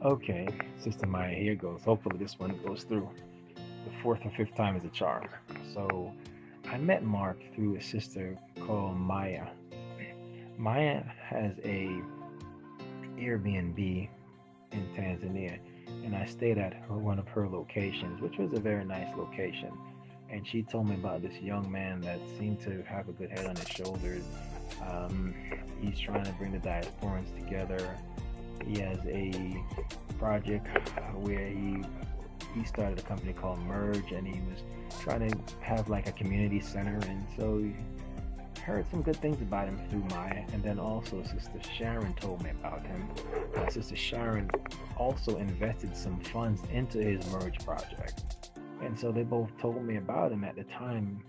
Okay, Sister Maya, here goes. Hopefully this one goes through. The fourth or fifth time is a charm. So I met Mark through a sister called Maya. Maya has a Airbnb in Tanzania, and I stayed at one of her locations, which was a very nice location. And she told me about this young man that seemed to have a good head on his shoulders. Um, he's trying to bring the diasporans together. He has a project where he started a company called Merge, and he was trying to have like a community center. And so heard some good things about him through Maya, and then also Sister Sharon told me about him. Sister Sharon also invested some funds into his Merge project, and so they both told me about him at the time.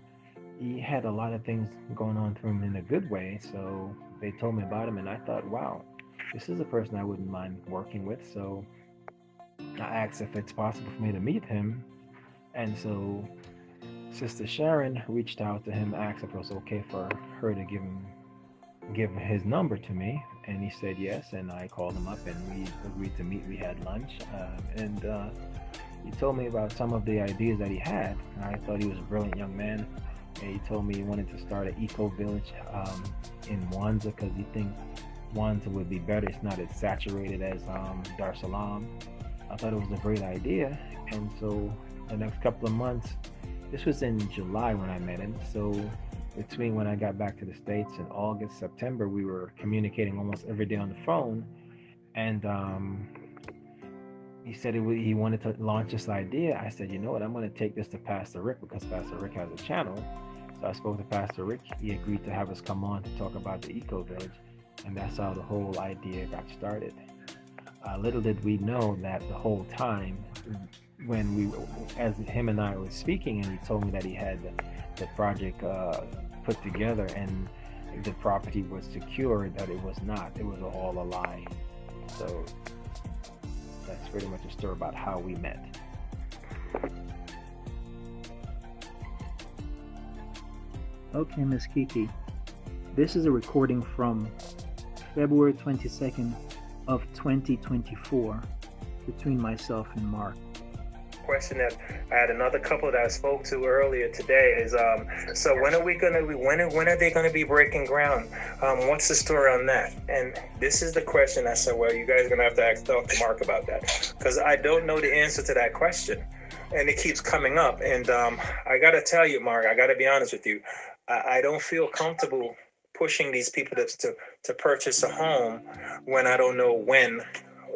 He had a lot of things going on through him in a good way, so they told me about him, and I thought, wow, this is a person I wouldn't mind working with. So I asked if it's possible for me to meet him, and so Sister Sharon reached out to him, asked if it was okay for her to give his number to me, and he said yes. And I called him up, and we agreed to meet. We had lunch, and he told me about some of the ideas that he had. I thought he was a brilliant young man. And he told me he wanted to start an eco village in Wanza because he thinks Wanza would be better. It's not as saturated as Dar es Salaam. I thought it was a great idea, and so the next couple of months. This was in July when I met him. So between when I got back to the States in August, September, we were communicating almost every day on the phone. And he said he wanted to launch this idea. I said, you know what, I'm going to take this to Pastor Rick because Pastor Rick has a channel. So I spoke to Pastor Rick. He agreed to have us come on to talk about the Eco Village. And that's how the whole idea got started. Little did we know that the whole time when as him and I were speaking, and he told me that he had the project put together and the property was secured, that it was not. It was all a lie. So that's pretty much a story about how we met. Okay, Miss Kiki. This is a recording from February 22nd of 2024 between myself and Mark. Question that I had another couple that I spoke to earlier today is so when are they gonna be breaking ground? What's the story on that? And this is the question I said, well, you guys are gonna have to ask Dr. Mark about that because I don't know the answer to that question, and it keeps coming up. And I gotta tell you, Mark, I gotta be honest with you, I don't feel comfortable pushing these people to purchase a home when I don't know when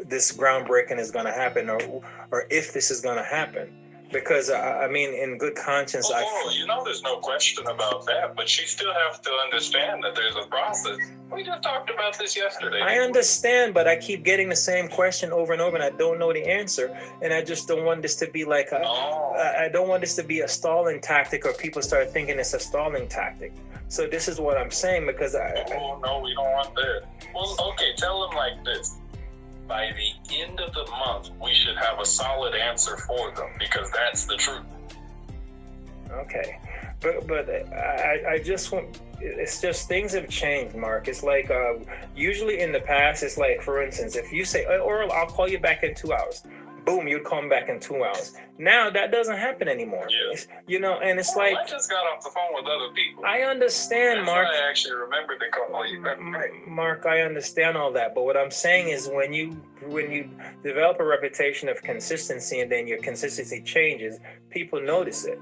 this groundbreaking is going to happen, or if this is going to happen, because I mean, in good conscience, there's no question about that, but you still have to understand that there's a process. We just talked about this yesterday. I understand, but I keep getting the same question over and over, and I don't know the answer, and I just don't want this to be like I don't want this to be a stalling tactic, or people start thinking it's a stalling tactic. So this is what I'm saying, because no, we don't want that. Well, okay, tell them like this. By the end of the month, we should have a solid answer for them, because that's the truth. Okay, but I just want, it's just things have changed, Mark. It's like usually in the past, it's like, for instance, if you say, Oral, I'll call you back in 2 hours. Boom, you'd call me back in 2 hours. Now that doesn't happen anymore. Yeah. And it's like, I just got off the phone with other people. I understand, Mark. I actually remembered to call you back. Mark, I understand all that, but what I'm saying is when you develop a reputation of consistency and then your consistency changes, people notice it.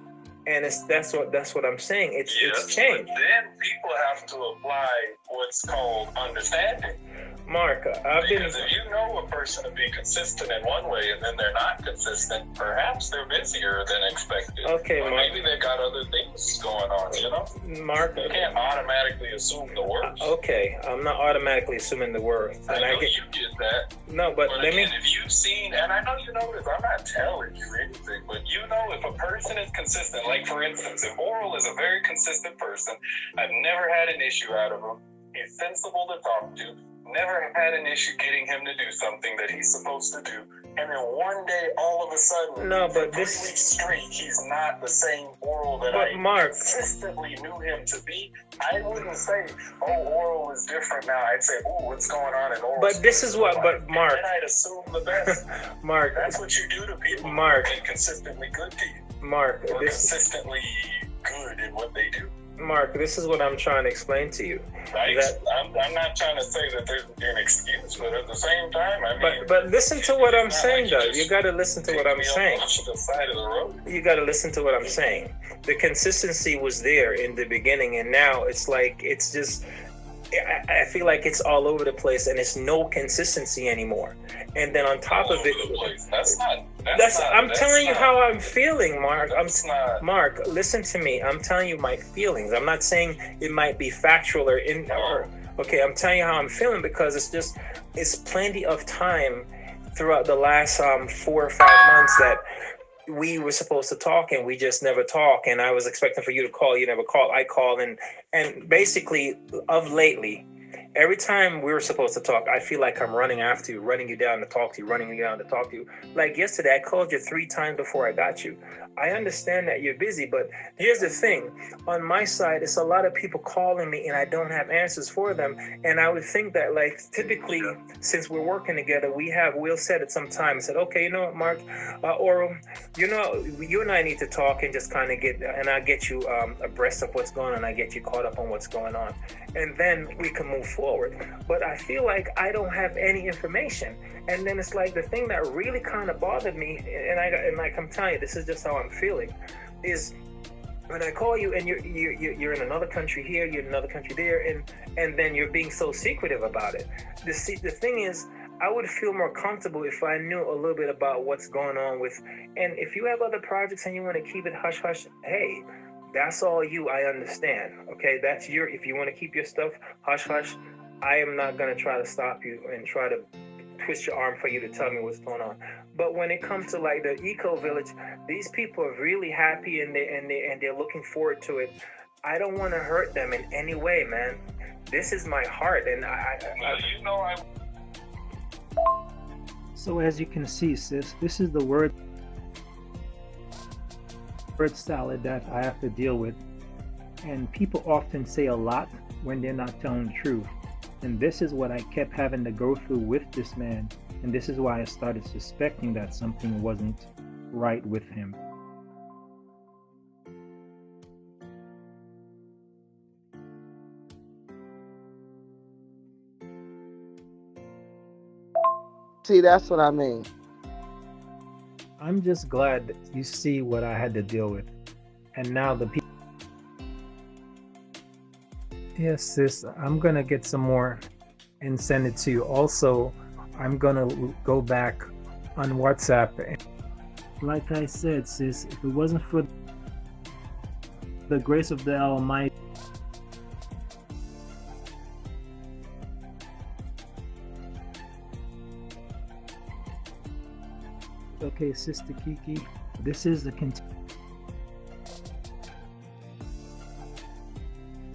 And that's what I'm saying. It's changed. But then people have to apply what's called understanding. Mark, because if you know a person to be consistent in one way and then they're not consistent, perhaps they're busier than expected. Okay, or Mark. Maybe they got other things going on, Mark, you can't automatically assume the worst. Okay, I'm not automatically assuming the worst. I know you did that. No, but let again, if you've seen, and I know you know this, I'm not telling you anything, but you know if a person is consistent, like for instance, if Oral is a very consistent person, I've never had an issue out of him. He's sensible to talk to. Never had an issue getting him to do something that he's supposed to do. and then one day, all of a sudden, No, but for this 3 weeks straight, he's not the same Oral that But I Mark, consistently knew him to be. I wouldn't say, oh, Oral is different now. I'd say, oh, what's going on in Oral? but this is what. But Mark, And I'd assume the best. Mark, That's what you do to people Mark. who are consistently good to you. Mark, Or this, consistently good in what they do. Mark, this is what I'm trying to explain to you. I'm not trying to say that there's an excuse, but at the same time, I mean... But listen to what I'm it's not saying, like though. you You got to listen to what I'm saying. To the side of the road. You got to listen to what I'm saying. The consistency was there in the beginning, and now it's like it's just. I feel like it's all over the place, and it's no consistency anymore. And then on top of it, I'm telling you how I'm feeling, Mark. Mark, listen to me. I'm telling you my feelings. I'm not saying it might be factual or okay. I'm telling you how I'm feeling because it's plenty of time throughout the last 4 or 5 months that we were supposed to talk and we just never talk. And I was expecting for you to call. You never call. I call. And basically of lately, every time we were supposed to talk, I feel like I'm running after you, running you down to talk to you, running you down to talk to you. Like yesterday, I called you 3 times before I got you. I understand that you're busy, but here's the thing. On my side, it's a lot of people calling me and I don't have answers for them. And I would think that, like, typically, since we're working together, we'll set it some time and said, okay, you know what, Mark, Oral, you and I need to talk and just kind of I'll get you abreast of what's going on. I get you caught up on what's going on. And then we can move forward. But I feel like I don't have any information. And then it's like the thing that really kind of bothered me, and like I'm telling you, this is just how I'm feeling, is when I call you and you're in another country here, you're in another country there, and then you're being so secretive about it. The thing is, I would feel more comfortable if I knew a little bit about what's going on with, and if you have other projects and you want to keep it hush hush, hey, that's all you. I understand. Okay, if you want to keep your stuff hush hush, I am not going to try to stop you and try to twist your arm for you to tell me what's going on. But when it comes to like the eco village, these people are really happy and they're looking forward to it. I don't want to hurt them in any way, man. This is my heart, and So as you can see, sis, this is the word salad that I have to deal with. And people often say a lot when they're not telling the truth. And this is what I kept having to go through with this man. And this is why I started suspecting that something wasn't right with him. See, that's what I mean. I'm just glad that you see what I had to deal with. And now the people... Yes, sis, I'm going to get some more and send it to you. Also, I'm going to go back on WhatsApp. Like I said, sis, if it wasn't for the grace of the Almighty, okay, Sister Kiki, this is the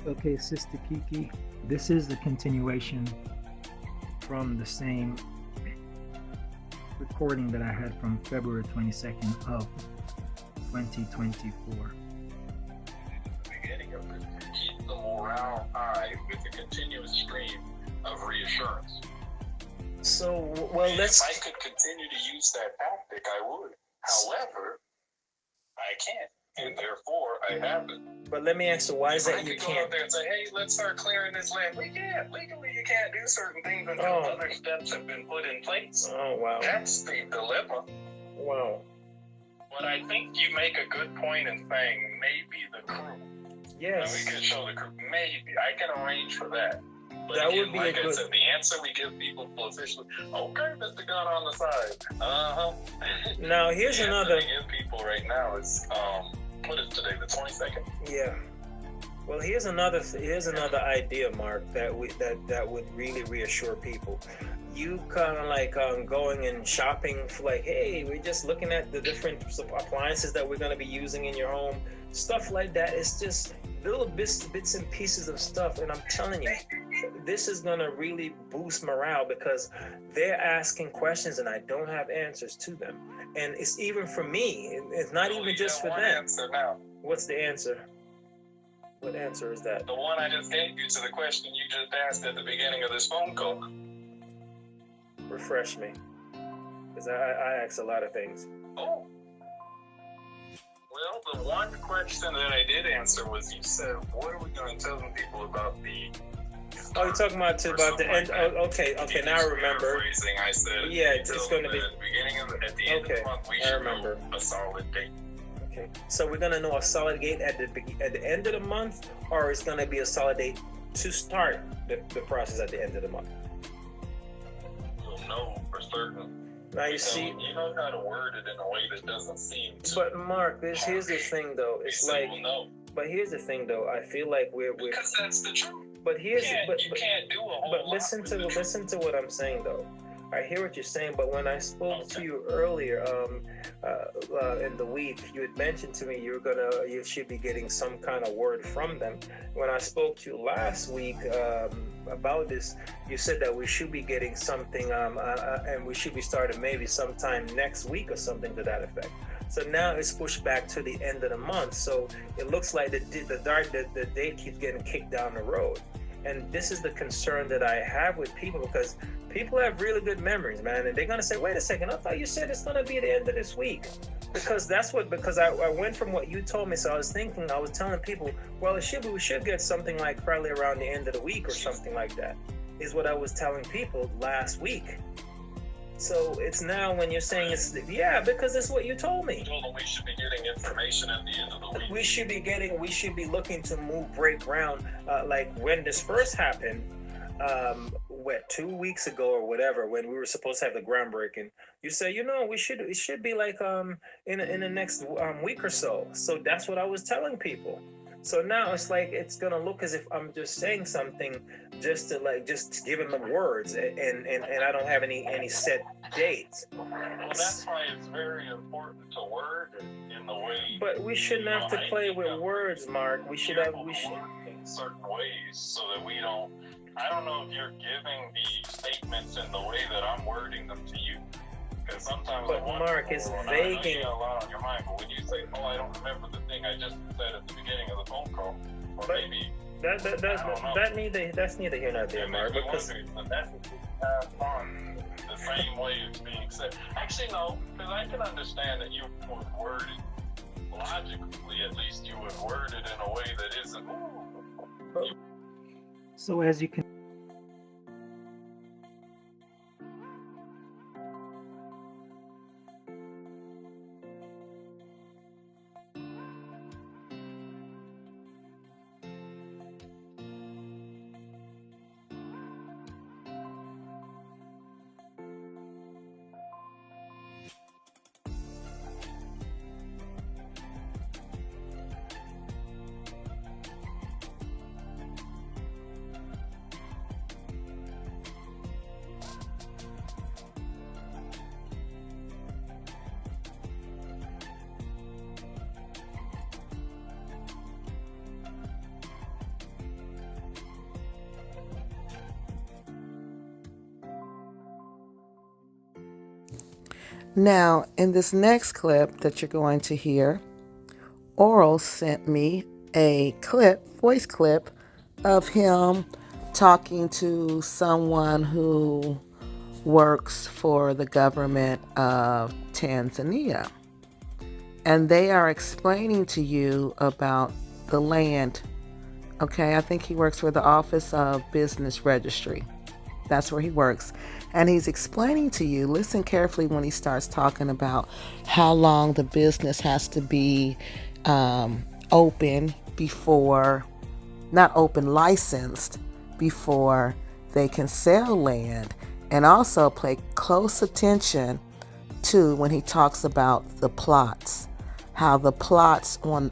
Okay, Sister Kiki, this is the continuation from the same recording that I had from February 22nd of 2024. Beginning of it, keep the morale high with a continuous stream of reassurance. So, well, If I could continue to use that tactic, I would. However, I can't, and therefore I haven't. But let me ask you, why is that you I could go can't? out there and say, hey, let's start clearing this land. We can't. Legally, you can't do certain things until other steps have been put in place. Oh, wow. That's the dilemma. Wow. But I think you make a good point in saying maybe the crew. Yes. We can show the crew. Maybe. I can arrange for that. But That again, would be like a good... I said, the answer we give people officially, okay, Mr. Gun on the side. Uh-huh. Now, here's the another... answer we give people right now is, what is today, the 22nd? Yeah. Well, here's another idea, Mark, that would really reassure people. You kind of like going and shopping for like, hey, we're just looking at the different appliances that we're going to be using in your home. Stuff like that. It's just little bits and pieces of stuff. And I'm telling you, this is gonna really boost morale because they're asking questions and I don't have answers to them. And it's even for me. It's not even just for them. Answer now. What's the answer? What answer is that? The one I just gave you to the question you just asked at the beginning of this phone call. Refresh me, because I ask a lot of things. Oh. Well, the one question that I did answer was you said, what are we going to tell them people about the... Oh, you're talking about the end. Like oh, okay, now I remember. I said, yeah, it's going to be... At the beginning of at the end of the month, we should know a solid date. Okay, so we're going to know a solid date at the end of the month, or it's going to be a solid date to start the process at the end of the month? We'll know for certain. Now you see, you know how to word it in a way that doesn't seem to. But Mark, here's the thing though. It's like, no. But here's the thing though. I feel like we're because that's the truth. But here's you can't do a whole but lot listen to what I'm saying though. I hear what you're saying, but when I spoke to you earlier in the week, you had mentioned to me you should be getting some kind of word from them. When I spoke to you last week about this, you said that we should be getting something, and we should be starting maybe sometime next week or something to that effect. So now it's pushed back to the end of the month. So it looks like the date keeps getting kicked down the road. And this is the concern that I have with people, because people have really good memories, man. And they're going to say, wait a second, I thought you said it's going to be the end of this week. Because I went from what you told me. So I was telling people, well, we should get something like probably around the end of the week or something like that, is what I was telling people last week. So it's now when you're saying because that's what you told me. You told them we should be getting information at the end of the week. We should be looking to break ground, like when this first happened, 2 weeks ago or whatever, when we were supposed to have the groundbreaking. You say, it should be like in the next week or so. So that's what I was telling people. So now it's like it's gonna look as if I'm just saying something just to give them the words, and I don't have any set dates. Well, that's why it's very important to word it in the way. But we shouldn't have to play with words, Mark. We should in certain ways so that we don't. I don't know if you're giving the statements in the way that I'm wording them to you. Because sometimes Mark, it's vaguing. A lot on your mind, but when you say, I don't remember the thing I just said at the beginning of the phone call, or maybe that's neither here nor there, Mark. Because that's on the same way it's being said. Actually, no, because I can understand that you would word it logically. At least you would word it in a way that isn't. So as you can. Now, in this next clip that you're going to hear, Oral sent me a voice clip of him talking to someone who works for the government of Tanzania. And they are explaining to you about the land. Okay, I think he works for the Office of Business Registry. That's where he works. And he's explaining to you, listen carefully when he starts talking about how long the business has to be licensed before they can sell land. And also pay close attention to when he talks about the plots, how the plots on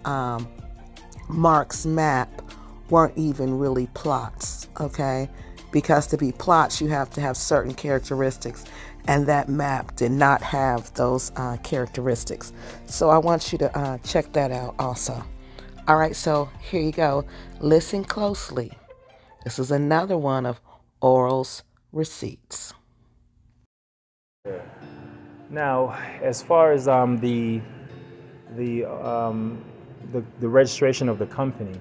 Mark's map weren't even really plots, okay? Because to be plots, you have to have certain characteristics, and that map did not have those characteristics. So I want you to check that out also. All right, so here you go. Listen closely. This is another one of Oral's receipts. Now, as far as the registration of the company,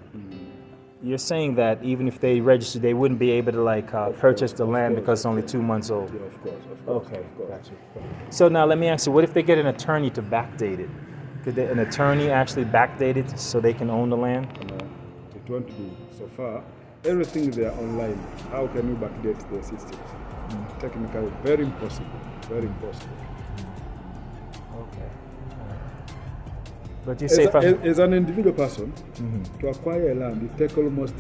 you're saying that even if they register, they wouldn't be able to purchase the land because it's only 2 months old. Yeah, of course. Okay, gotcha. So now let me ask you, what if they get an attorney to backdate it? Could an attorney actually backdate it so they can own the land? It won't be. So far, everything they are online. How can you backdate the systems? Technically, very impossible. Very impossible. Okay. But you say as an individual person, to acquire a land, it takes almost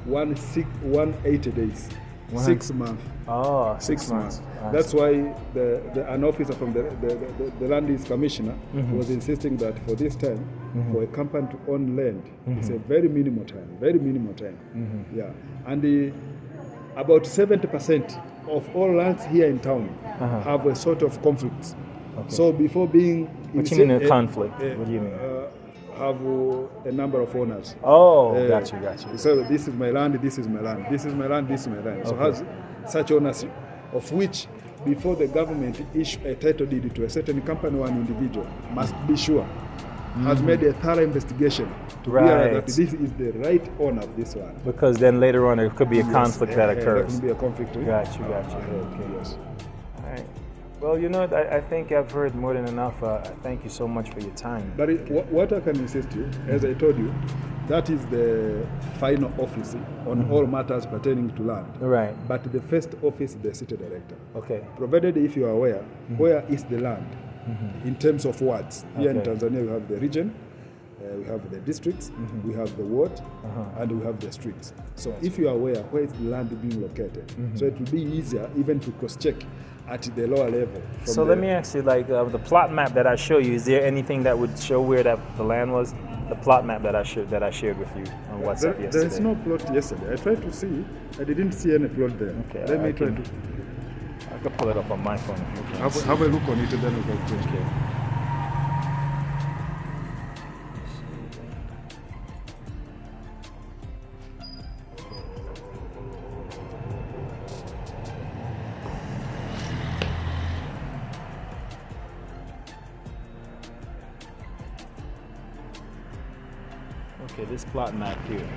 180 days. 6 months. Oh, 6 months. That's why an officer from the land use commissioner was insisting that for this time, for a company to own land, it's a very minimal time. Very minimal time. Yeah, and about 70% of all lands here in town have a sort of conflict. Okay. So before being, what you mean a conflict? What do you mean? Have a number of owners. Oh, gotcha. So this is my land, this is my land, this is my land, this is my land. So has such ownership, of which before the government issue a title deed to a certain company or an individual, must be sure, has made a thorough investigation to realize that this is the right owner of this land. Because then later on there could be a conflict that occurs. There can be a conflict. Gotcha. Okay, yes. All right. Well, you know, I think I've heard more than enough. Thank you so much for your time. But what I can insist to you, as I told you, that is the final office on all matters pertaining to land. Right. But the first office is the city director. Okay. Provided if you are aware, where is the land in terms of wards? Here in Tanzania, we have the region, we have the districts, we have the ward, and we have the streets. So if you are aware, where is the land being located? So it will be easier even to cross-check at the lower level. So let me ask you, the plot map that I show you, is there anything that would show where the land was? The plot map that I shared with you on WhatsApp yesterday. There is no plot yesterday. I tried to see. I didn't see any plot there. Okay. Let me try to. I can pull it up on my phone if you can. Have a look on it and then we can check. Okay. Okay, this plot map here.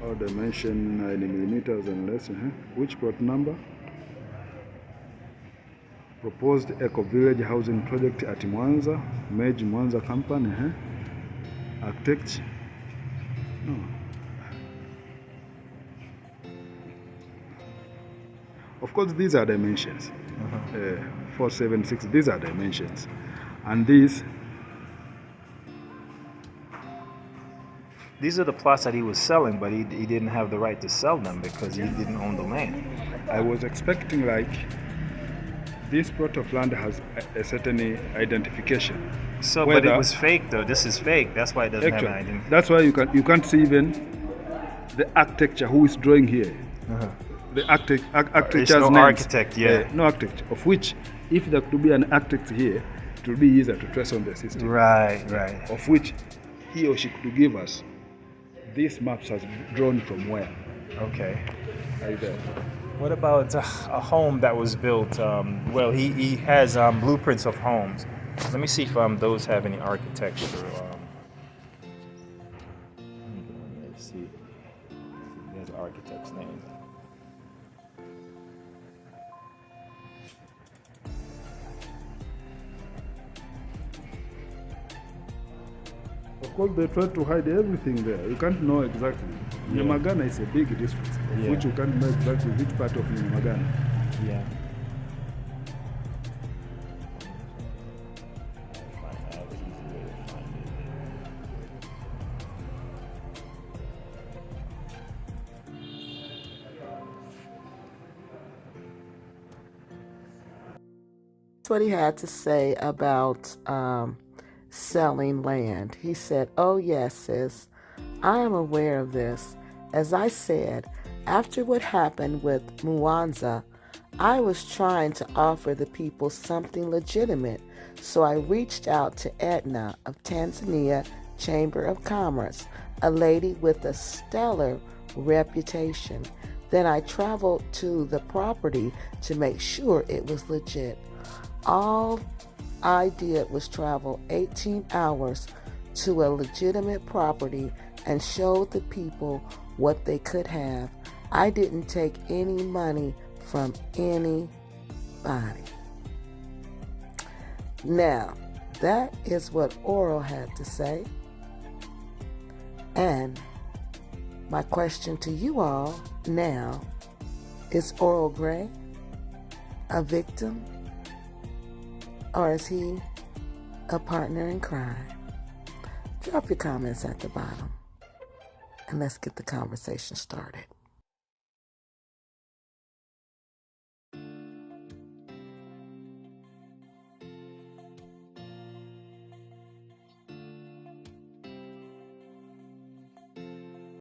All dimension 90 millimeters and less. Which plot number? Proposed Eco Village Housing Project at Mwanza, Mage Mwanza Company. Architect. No. Of course, these are dimensions. 476, these are dimensions. And these are the plots that he was selling, but he didn't have the right to sell them because he didn't own the land. I was expecting this plot of land has a certain identification. So, but it was fake though. This is fake. That's why it doesn't have an identity. That's why you can't see even the architecture who is drawing here. The architecture's no names. Architect, no architect. Of which, if there could be an architect here, it would be easier to trace on the system. Right. Of which he or she could give us these maps has drawn from where. Okay. Are you there? What about a home that was built? Well, he has blueprints of homes. Let me see if those have any architecture. Let's see. There's architect's name. Of course, they try to hide everything there. You can't know exactly. Nyamagana is a big district, which you can't know exactly which part of Nyamagana. Yeah. That's what he had to say about selling land. He said, "Oh yes, sis, I am aware of this. As I said, after what happened with Mwanza, I was trying to offer the people something legitimate, so I reached out to Edna of Tanzania Chamber of Commerce, a lady with a stellar reputation. Then I traveled to the property to make sure it was legit. All I did was travel 18 hours to a legitimate property and showed the people what they could have. I didn't take any money from anybody. Now, that is what Oral had to say. And my question to you all now, is Oral Gray a victim, or is he a partner in crime? Drop your comments at the bottom and let's get the conversation started.